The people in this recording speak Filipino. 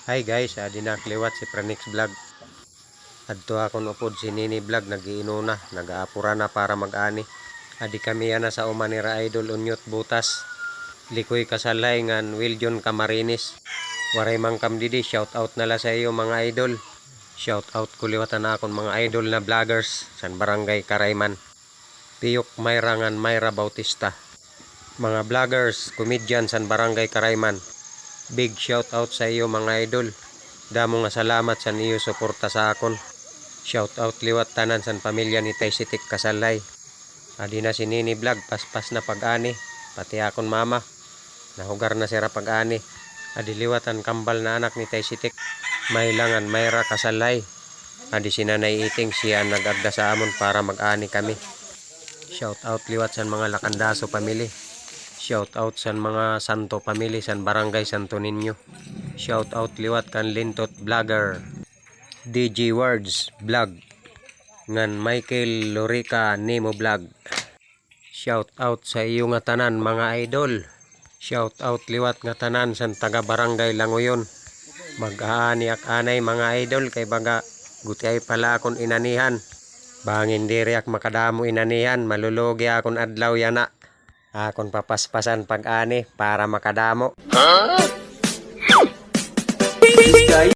Hi guys, dinakliwat si Pranix Vlog. Adto akon upod si Nini Vlog, nagiinuna, nagaapura na para mag-ani. Adi kami yana sa umanira idol unyot butas. Likoy kasalay ngan Wiljon Camarines. Waray mangkam didi, shout out nala sa iyo mga idol. Shout out kuliwatan akon mga idol na vloggers san barangay Karayman. Piyok Mayra ngan Mayra Bautista. Mga vloggers, comedian san barangay Karayman. Big shout out sa iyo mga idol. Damo nga salamat sa niyo suporta sa akon. Shout out liwat tanan san pamilya ni Taysitik Kasalay. Adi na si Nini Vlog, paspas na pag-ani. Pati akon mama, nahugar na sira pag-ani. Adi liwatan kambal na anak ni Taysitik. Mailangan Mayra Kasalay. Adi si Nanay Iting, siya nag-agda sa amon para mag-ani kami. Shout out liwat san mga Lacandaso pamilya. Shout out san mga Santo pamilya san barangay Santo Niño. Shout out liwat kan Lintot Vlogger, DJ Words Vlog, ngan Michael Lorica Nemo Vlog. Shout out sa iyo nga tanan mga idol. Shout out liwat nga tanan san taga barangay Langoyon. Mag-aani ak anay mga idol kay baga gutiay pala akon inanihan. Bangin diri ak makadamo inanihan, malulugi akon adlaw yana. Akon papaspasan pag-ani para makadamo.